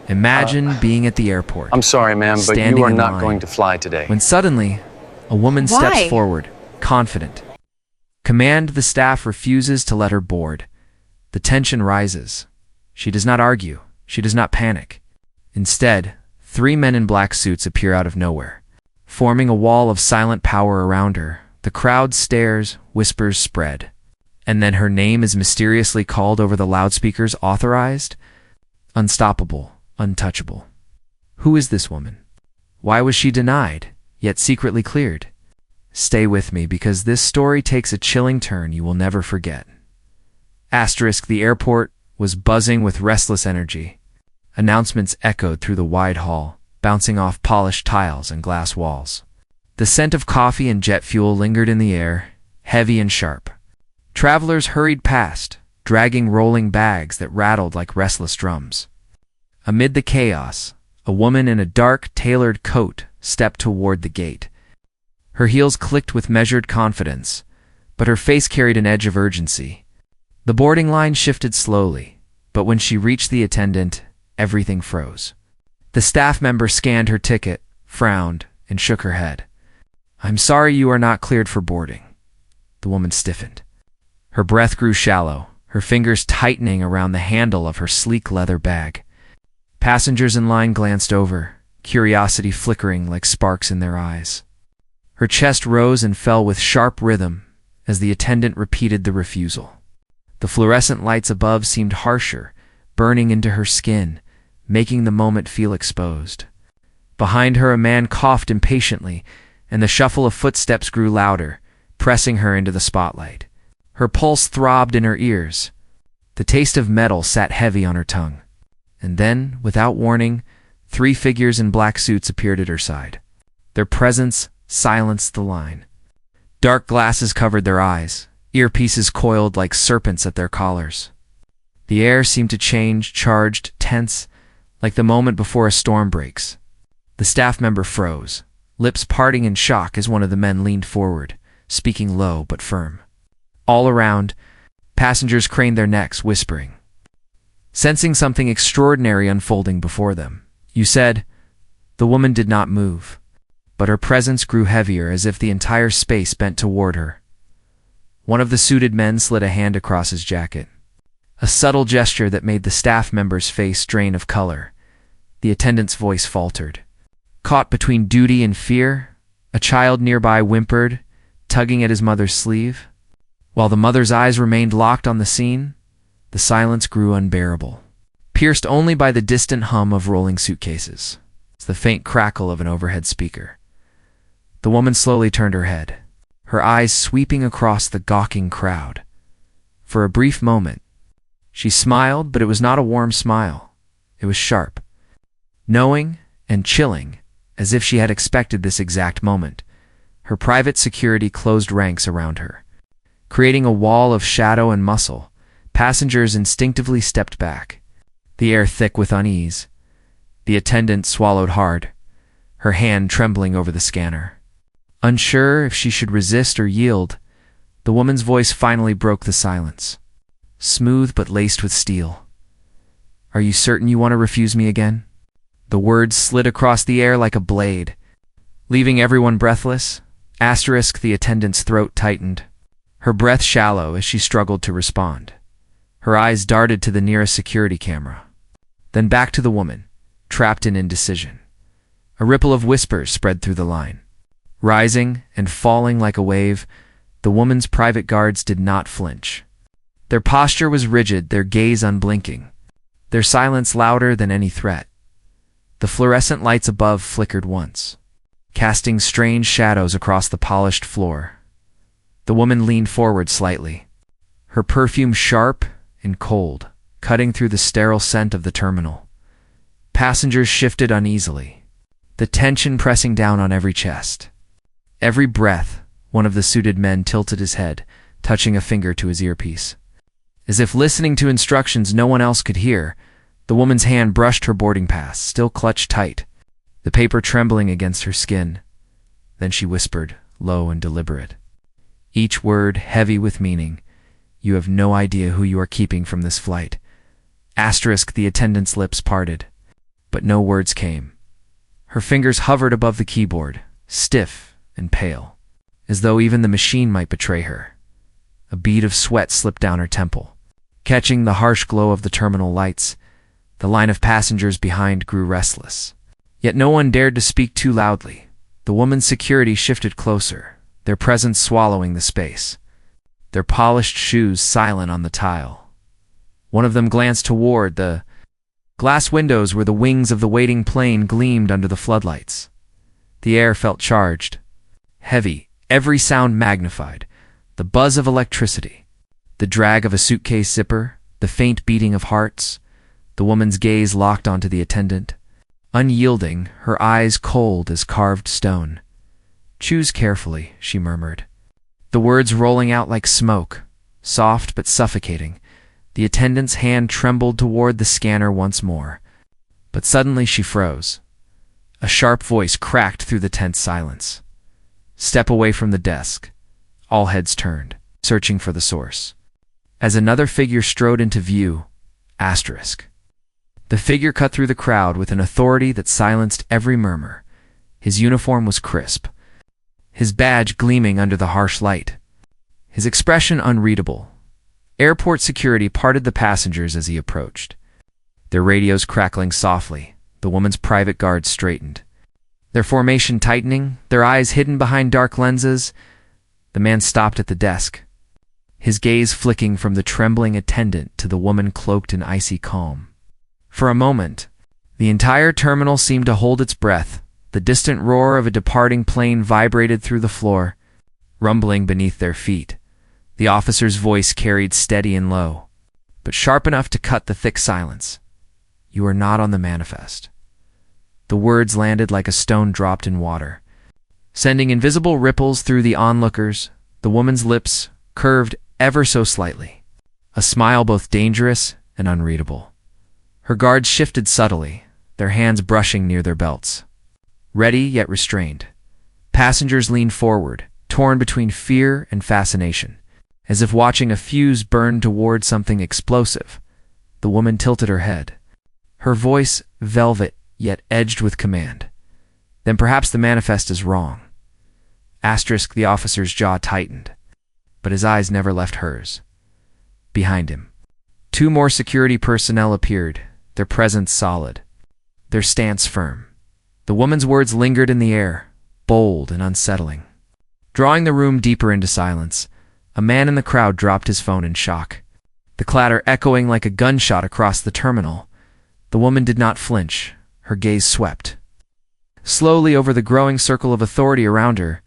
Imagine being at the airport, I'm sorry, ma'am, but standing you are in not line, going to fly today. when suddenly, a woman steps Why? forward, confident. Command the staff refuses to let her board. The tension rises. She does not argue. She does not panic. Instead, 3 men in black suits appear out of nowhere, forming a wall of silent power around her. The crowd stares, whispers spread. And then her name is mysteriously called over the loudspeakers, authorized, unstoppable, untouchable. Who is this woman? Why was she denied, yet secretly cleared? Stay with me, because this story takes a chilling turn you will never forget. The airport was buzzing with restless energy. Announcements echoed through the wide hall, bouncing off polished tiles and glass walls. The scent of coffee and jet fuel lingered in the air, heavy and sharp. Travelers hurried past, dragging rolling bags that rattled like restless drums. Amid the chaos, a woman in a dark, tailored coat stepped toward the gate. Her heels clicked with measured confidence, but her face carried an edge of urgency. The boarding line shifted slowly, but when she reached the attendant, everything froze. The staff member scanned her ticket, frowned, and shook her head. "I'm sorry, you are not cleared for boarding." The woman stiffened. Her breath grew shallow, her fingers tightening around the handle of her sleek leather bag. Passengers in line glanced over, curiosity flickering like sparks in their eyes. Her chest rose and fell with sharp rhythm as the attendant repeated the refusal. The fluorescent lights above seemed harsher, burning into her skin, making the moment feel exposed. Behind her, a man coughed impatiently, and the shuffle of footsteps grew louder, pressing her into the spotlight. Her pulse throbbed in her ears. The taste of metal sat heavy on her tongue. And then, without warning, 3 figures in black suits appeared at her side. Their presence silenced the line. Dark glasses covered their eyes, earpieces coiled like serpents at their collars. The air seemed to change, charged, tense, like the moment before a storm breaks. The staff member froze, lips parting in shock as one of the men leaned forward, speaking low but firm. All around, passengers craned their necks, whispering, sensing something extraordinary unfolding before them. "You said..." The woman did not move, but her presence grew heavier as if the entire space bent toward her. One of the suited men slid a hand across his jacket, a subtle gesture that made the staff member's face drain of color. The attendant's voice faltered. Caught between duty and fear, a child nearby whimpered, tugging at his mother's sleeve. While the mother's eyes remained locked on the scene, the silence grew unbearable, pierced only by the distant hum of rolling suitcases, the faint crackle of an overhead speaker. The woman slowly turned her head, her eyes sweeping across the gawking crowd. For a brief moment, she smiled, but it was not a warm smile. It was sharp, knowing, and chilling, as if she had expected this exact moment. Her private security closed ranks around her, creating a wall of shadow and muscle. Passengers instinctively stepped back, the air thick with unease. The attendant swallowed hard, her hand trembling over the scanner. Unsure if she should resist or yield, the woman's voice finally broke the silence, smooth but laced with steel. "Are you certain you want to refuse me again?" The words slid across the air like a blade, leaving everyone breathless. The attendant's throat tightened, her breath shallow as she struggled to respond. Her eyes darted to the nearest security camera, then back to the woman, trapped in indecision. A ripple of whispers spread through the line. Rising and falling like a wave, the woman's private guards did not flinch. Their posture was rigid, their gaze unblinking, their silence louder than any threat. The fluorescent lights above flickered once, casting strange shadows across the polished floor. The woman leaned forward slightly, her perfume sharp and cold, cutting through the sterile scent of the terminal. Passengers shifted uneasily, the tension pressing down on every chest. Every breath, one of the suited men tilted his head, touching a finger to his earpiece. As if listening to instructions no one else could hear, the woman's hand brushed her boarding pass, still clutched tight, the paper trembling against her skin. Then she whispered, low and deliberate, each word heavy with meaning, "You have no idea who you are keeping from this flight." The attendant's lips parted. but no words came. Her fingers hovered above the keyboard, stiff and pale, as though even the machine might betray her. A bead of sweat slipped down her temple. Catching the harsh glow of the terminal lights, the line of passengers behind grew restless. Yet no one dared to speak too loudly. The woman's security shifted closer, their presence swallowing the space, their polished shoes silent on the tile. One of them glanced toward the glass windows where the wings of the waiting plane gleamed under the floodlights. The air felt charged, heavy, every sound magnified, the buzz of electricity, the drag of a suitcase zipper, the faint beating of hearts. The woman's gaze locked onto the attendant, unyielding, her eyes cold as carved stone. "Choose carefully," she murmured, the words rolling out like smoke, soft but suffocating. The attendant's hand trembled toward the scanner once more, but suddenly she froze. A sharp voice cracked through the tense silence. "Step away from the desk." All heads turned, searching for the source. As another figure strode into view, asterisk. The figure cut through the crowd with an authority that silenced every murmur. His uniform was crisp, his badge gleaming under the harsh light, his expression unreadable. Airport security parted the passengers as he approached, their radios crackling softly. The woman's private guards straightened, their formation tightening, their eyes hidden behind dark lenses. The man stopped at the desk, his gaze flicking from the trembling attendant to the woman cloaked in icy calm. For a moment, the entire terminal seemed to hold its breath. The distant roar of a departing plane vibrated through the floor, rumbling beneath their feet. The officer's voice carried steady and low, but sharp enough to cut the thick silence. "You are not on the manifest." The words landed like a stone dropped in water, sending invisible ripples through the onlookers. The woman's lips curved ever so slightly, a smile both dangerous and unreadable. Her guards shifted subtly, their hands brushing near their belts. Ready yet restrained. Passengers leaned forward, torn between fear and fascination, as if watching a fuse burn toward something explosive. The woman tilted her head, her voice velvet yet edged with command. "Then perhaps the manifest is wrong." Asterisk. The officer's jaw tightened, but his eyes never left hers. Behind him, 2 more security personnel appeared, their presence solid, their stance firm. The woman's words lingered in the air, bold and unsettling. Drawing the room deeper into silence, a man in the crowd dropped his phone in shock, the clatter echoing like a gunshot across the terminal. The woman did not flinch, her gaze swept slowly over the growing circle of authority around her,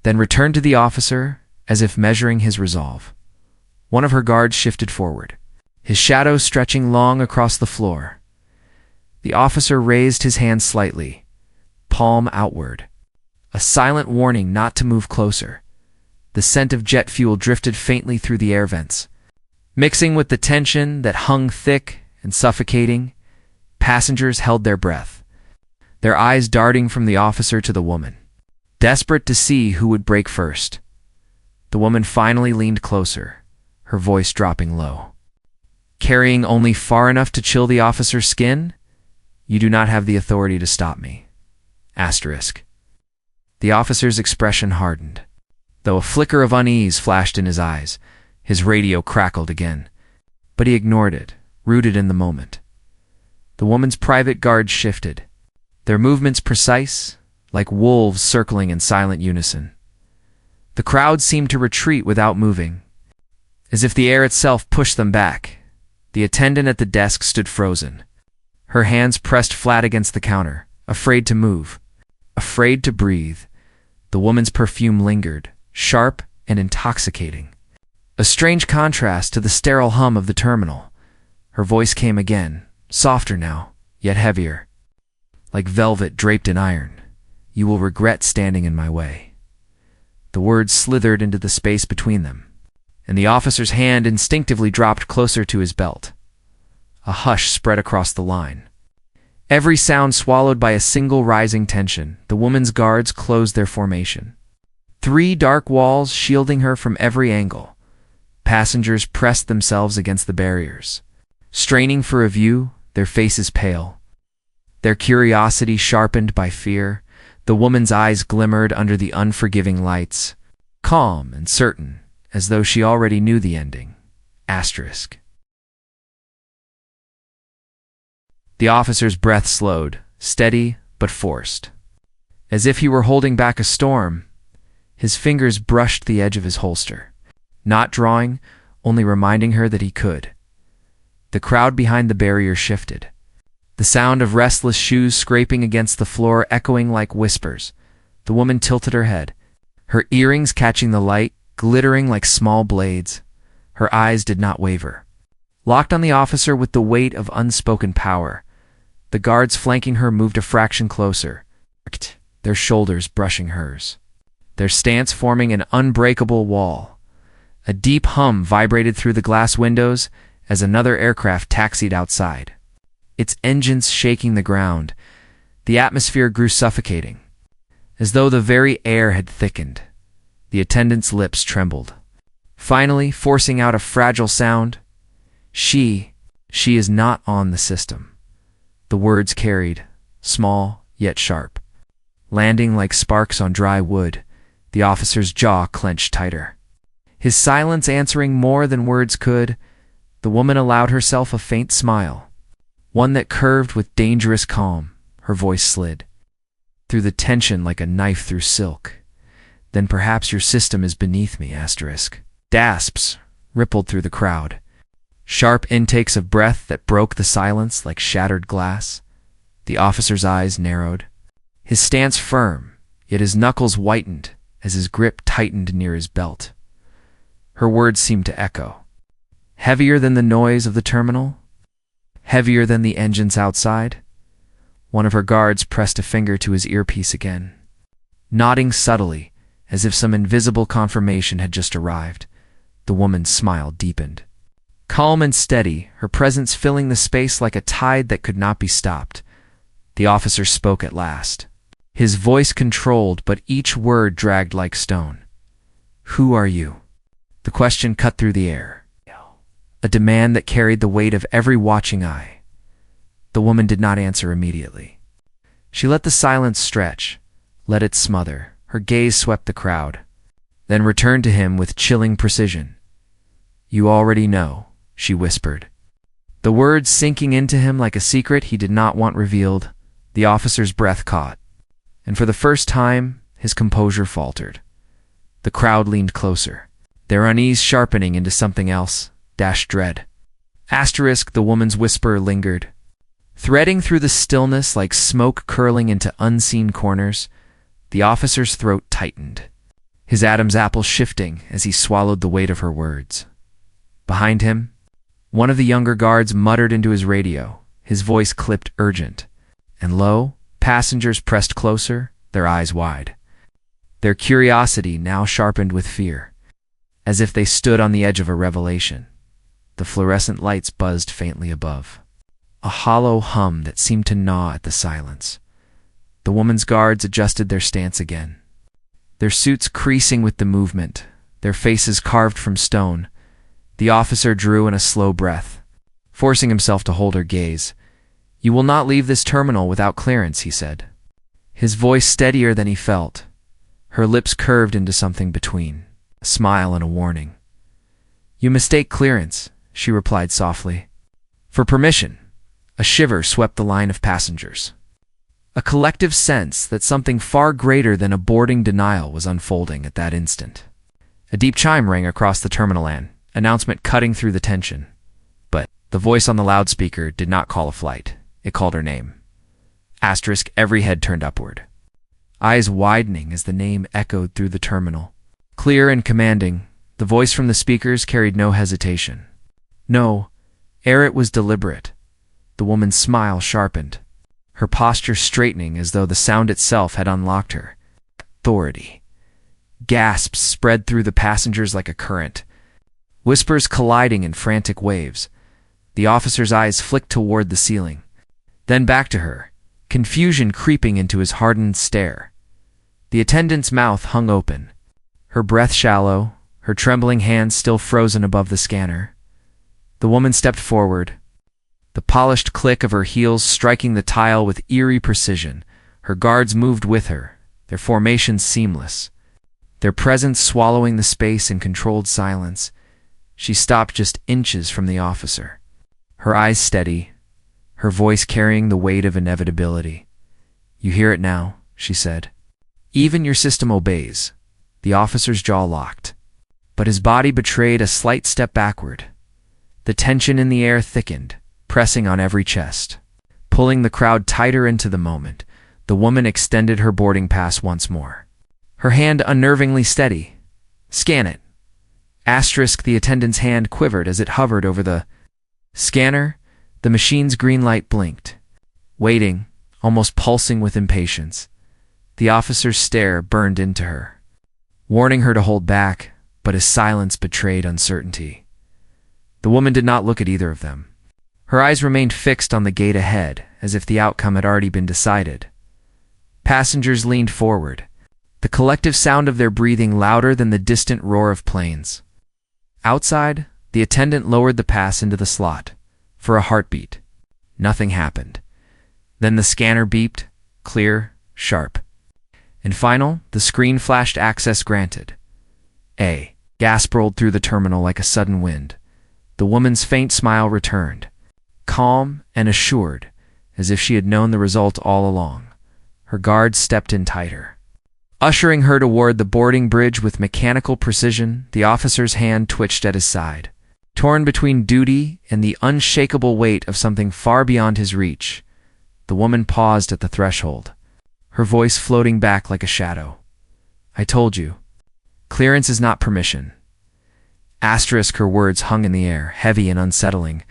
then returned to the officer as if measuring his resolve. One of her guards shifted forward, his shadow stretching long across the floor. The officer raised his hand slightly, palm outward, a silent warning not to move closer. The scent of jet fuel drifted faintly through the air vents, mixing with the tension that hung thick and suffocating. Passengers held their breath, their eyes darting from the officer to the woman, desperate to see who would break first. The woman finally leaned closer, her voice dropping low, carrying only far enough to chill the officer's skin. "You do not have the authority to stop me." Asterisk. The officer's expression hardened, though a flicker of unease flashed in his eyes. His radio crackled again, but he ignored it, rooted in the moment. The woman's private guards shifted, their movements precise, like wolves circling in silent unison. The crowd seemed to retreat without moving, as if the air itself pushed them back. The attendant at the desk stood frozen, her hands pressed flat against the counter, afraid to move, afraid to breathe. The woman's perfume lingered, sharp and intoxicating, a strange contrast to the sterile hum of the terminal. Her voice came again, softer now, yet heavier, like velvet draped in iron. "You will regret standing in my way." The words slithered into the space between them, and the officer's hand instinctively dropped closer to his belt. A hush spread across the line, every sound swallowed by a single rising tension. The woman's guards closed their formation, 3 dark walls shielding her from every angle. Passengers pressed themselves against the barriers, straining for a view, their faces pale, Their curiosity sharpened by fear, the woman's eyes glimmered under the unforgiving lights, calm and certain, as though she already knew the ending. Asterisk. The officer's breath slowed, steady but forced. As if he were holding back a storm, his fingers brushed the edge of his holster, not drawing, only reminding her that he could. The crowd behind the barrier shifted, the sound of restless shoes scraping against the floor echoing like whispers. The woman tilted her head, her earrings catching the light, glittering like small blades. Her eyes did not waver, locked on the officer with the weight of unspoken power. The guards flanking her moved a fraction closer, their shoulders brushing hers, their stance forming an unbreakable wall. A deep hum vibrated through the glass windows as another aircraft taxied outside, its engines shaking the ground. The atmosphere grew suffocating, as though the very air had thickened. The attendant's lips trembled, finally forcing out a fragile sound. She is not on the system." The words carried, small yet sharp. Landing like sparks on dry wood, the officer's jaw clenched tighter. His silence answering more than words could, the woman allowed herself a faint smile, one that curved with dangerous calm. Her voice slid through the tension like a knife through silk. "Then perhaps your system is beneath me." Asterisk. Gasps rippled through the crowd, sharp intakes of breath that broke the silence like shattered glass. The officer's eyes narrowed, his stance firm, yet his knuckles whitened as his grip tightened near his belt. Her words seemed to echo, heavier than the noise of the terminal, heavier than the engines outside. One of her guards pressed a finger to his earpiece again, nodding subtly, as if some invisible confirmation had just arrived. The woman's smile deepened, calm and steady, her presence filling the space like a tide that could not be stopped. The officer spoke at last, his voice controlled, but each word dragged like stone. "Who are you?" The question cut through the air, a demand that carried the weight of every watching eye. The woman did not answer immediately. She let the silence stretch, let it smother. Her gaze swept the crowd, then returned to him with chilling precision. "You already know," she whispered, the words sinking into him like a secret he did not want revealed. The officer's breath caught, and for the first time, his composure faltered. The crowd leaned closer, their unease sharpening into something else, dread. Asterisk. The woman's whisper lingered, threading through the stillness like smoke curling into unseen corners. The officer's throat tightened, his Adam's apple shifting as he swallowed the weight of her words. Behind him, one of the younger guards muttered into his radio, his voice clipped urgent. And lo, passengers pressed closer, their eyes wide, their curiosity now sharpened with fear, as if they stood on the edge of a revelation. The fluorescent lights buzzed faintly above, a hollow hum that seemed to gnaw at the silence. The woman's guards adjusted their stance again, their suits creasing with the movement, their faces carved from stone. The officer drew in a slow breath, forcing himself to hold her gaze. "You will not leave this terminal without clearance," he said, his voice steadier than he felt. Her lips curved into something between a smile and a warning. "You mistake clearance," she replied softly, "for permission." A shiver swept the line of passengers, a collective sense that something far greater than a boarding denial was unfolding at that instant. A deep chime rang across the terminal, an announcement cutting through the tension. But the voice on the loudspeaker did not call a flight. It called her name. Asterisk. Every head turned upward, eyes widening as the name echoed through the terminal. Clear and commanding, the voice from the speakers carried no hesitation. No, ere it was deliberate. The woman's smile sharpened, her posture straightening as though the sound itself had unlocked her. Authority. Gasps spread through the passengers like a current, whispers colliding in frantic waves. The officer's eyes flicked toward the ceiling, then back to her, confusion creeping into his hardened stare. The attendant's mouth hung open, her breath shallow, her trembling hands still frozen above the scanner. The woman stepped forward, the polished click of her heels striking the tile with eerie precision. Her guards moved with her, their formation seamless, their presence swallowing the space in controlled silence. She stopped just inches from the officer, her eyes steady, her voice carrying the weight of inevitability. "You hear it now," she said. "Even your system obeys." The officer's jaw locked, but his body betrayed a slight step backward. The tension in the air thickened, pressing on every chest, pulling the crowd tighter into the moment. The woman extended her boarding pass once more, her hand unnervingly steady. "Scan it." Asterisk. The attendant's hand quivered as it hovered over the scanner. The machine's green light blinked. Waiting, almost pulsing with impatience. The officer's stare burned into her, warning her to hold back, but his silence betrayed uncertainty. The woman did not look at either of them. Her eyes remained fixed on the gate ahead, as if the outcome had already been decided. Passengers leaned forward, the collective sound of their breathing louder than the distant roar of planes. Outside, the attendant lowered the pass into the slot. For a heartbeat. Nothing happened. Then the scanner beeped, clear, sharp. And final, the screen flashed access granted. A gasp rolled through the terminal like a sudden wind. The woman's faint smile returned, calm and assured, as if she had known the result all along. Her guards stepped in tighter, ushering her toward the boarding bridge with mechanical precision. The officer's hand twitched at his side, torn between duty and the unshakable weight of something far beyond his reach. The woman paused at the threshold, her voice floating back like a shadow. "I told you. Clearance is not permission." Asterisk. Her words hung in the air, heavy and unsettling,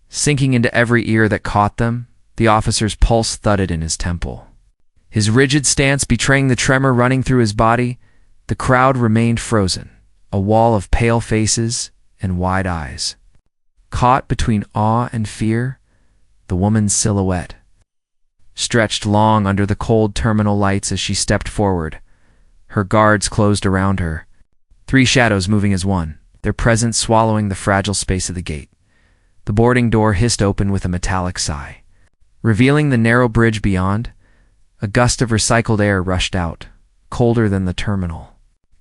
sinking into every ear that caught them. The officer's pulse thudded in his temple, his rigid stance betraying the tremor running through his body. The crowd remained frozen, a wall of pale faces and wide eyes. Caught between awe and fear, the woman's silhouette stretched long under the cold terminal lights as she stepped forward. Her guards closed around her, 3 shadows moving as one, their presence swallowing the fragile space of the gate. The boarding door hissed open with a metallic sigh, revealing the narrow bridge beyond. A gust of recycled air rushed out, colder than the terminal.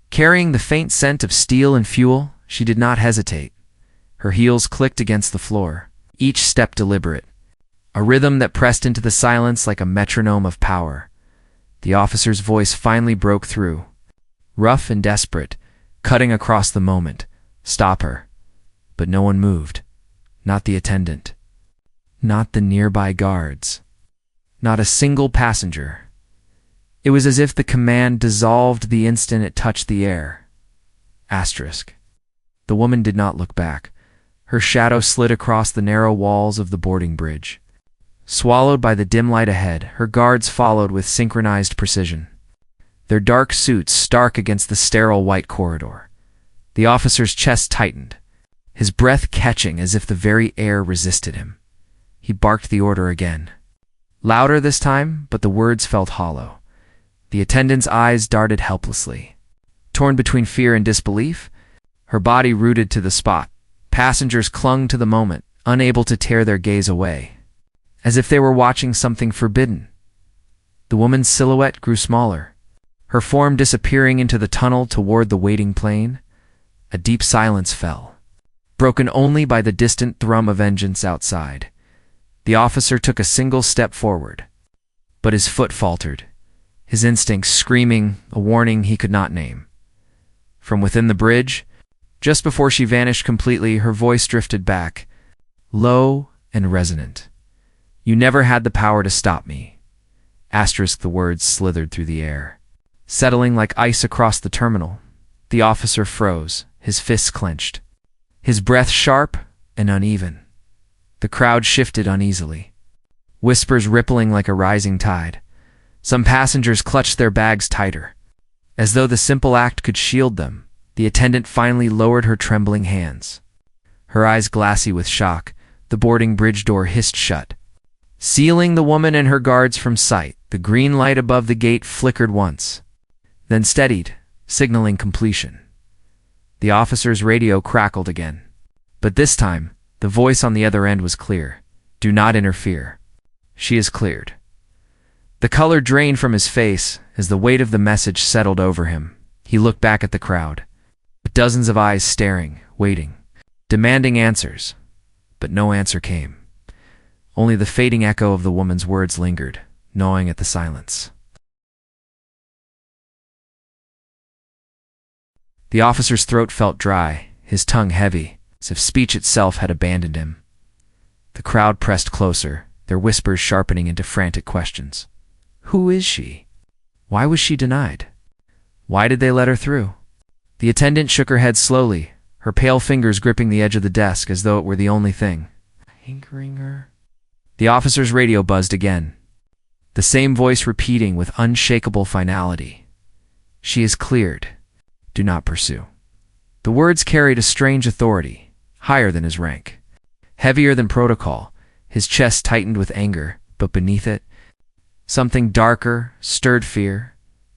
Carrying the faint scent of steel and fuel, she did not hesitate. Her heels clicked against the floor, each step deliberate, a rhythm that pressed into the silence like a metronome of power. The officer's voice finally broke through, rough and desperate, cutting across the moment. "Stop her." But no one moved. Not the attendant. Not the nearby guards. Not a single passenger. It was as if the command dissolved the instant it touched the air. Asterisk. The woman did not look back. Her shadow slid across the narrow walls of the boarding bridge. Swallowed by the dim light ahead, her guards followed with synchronized precision, their dark suits stark against the sterile white corridor. The officer's chest tightened, his breath catching as if the very air resisted him. He barked the order again. Louder this time, but the words felt hollow. The attendant's eyes darted helplessly. Torn between fear and disbelief, her body rooted to the spot. Passengers clung to the moment, unable to tear their gaze away, as if they were watching something forbidden. The woman's silhouette grew smaller, her form disappearing into the tunnel toward the waiting plane. A deep silence fell, broken only by the distant thrum of engines outside. The officer took a single step forward, but his foot faltered, his instincts screaming a warning he could not name. From within the bridge, just before she vanished completely, her voice drifted back, low and resonant. "You never had the power to stop me." Asterisk. The words slithered through the air, settling like ice across the terminal. The officer froze, his fists clenched, his breath sharp and uneven. The crowd shifted uneasily, whispers rippling like a rising tide. Some passengers clutched their bags tighter, as though the simple act could shield them. The attendant finally lowered her trembling hands. Her eyes glassy with shock, the boarding bridge door hissed shut, sealing the woman and her guards from sight. The green light above the gate flickered once, then steadied, signaling completion. The officer's radio crackled again, but this time, the voice on the other end was clear. Do not interfere. She is cleared. The color drained from his face as the weight of the message settled over him. He looked back at the crowd. Dozens of eyes staring, waiting, demanding answers. But no answer came. Only the fading echo of the woman's words lingered, gnawing at the silence. The officer's throat felt dry, his tongue heavy, as if speech itself had abandoned him. The crowd pressed closer, their whispers sharpening into frantic questions. Who is she? Why was she denied? Why did they let her through? The attendant shook her head slowly, her pale fingers gripping the edge of the desk as though it were the only thing anchoring her. The officer's radio buzzed again, the same voice repeating with unshakable finality. She is cleared. Do not pursue. The words carried a strange authority, higher than his rank. Heavier than protocol, his chest tightened with anger, but beneath it, something darker stirred fear.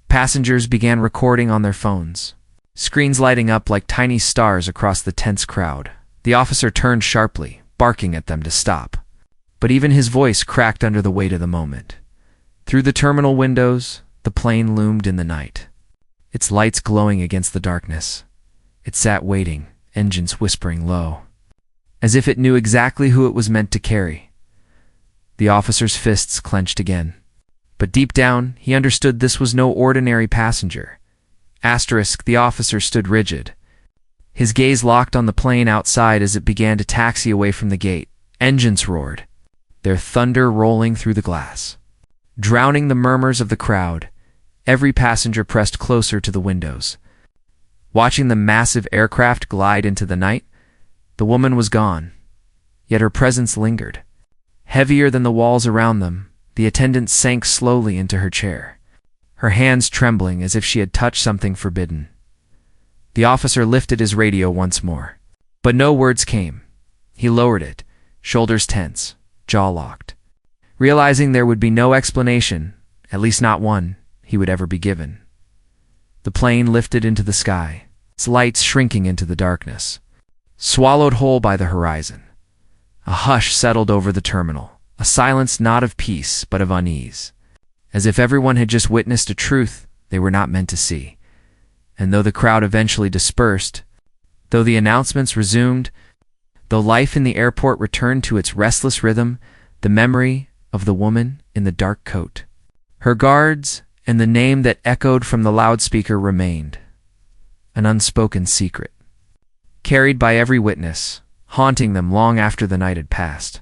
Passengers began recording on their phones, screens lighting up like tiny stars across the tense crowd. The officer turned sharply, barking at them to stop. But even his voice cracked under the weight of the moment. Through the terminal windows, the plane loomed in the night, its lights glowing against the darkness. It sat waiting, engines whispering low, as if it knew exactly who it was meant to carry. The officer's fists clenched again. But deep down, he understood this was no ordinary passenger. The officer stood rigid, his gaze locked on the plane outside as it began to taxi away from the gate. Engines roared, their thunder rolling through the glass, drowning the murmurs of the crowd. Every passenger pressed closer to the windows, watching the massive aircraft glide into the night. The woman was gone, yet her presence lingered. Heavier than the walls around them, the attendant sank slowly into her chair, her hands trembling as if she had touched something forbidden. The officer lifted his radio once more, but no words came. He lowered it, shoulders tense, jaw locked, realizing there would be no explanation, at least not one, he would ever be given. The plane lifted into the sky, its lights shrinking into the darkness, swallowed whole by the horizon. A hush settled over the terminal, a silence not of peace but of unease, as if everyone had just witnessed a truth they were not meant to see. And though the crowd eventually dispersed, though the announcements resumed, though life in the airport returned to its restless rhythm, the memory of the woman in the dark coat, her guards, and the name that echoed from the loudspeaker remained, an unspoken secret, carried by every witness, haunting them long after the night had passed.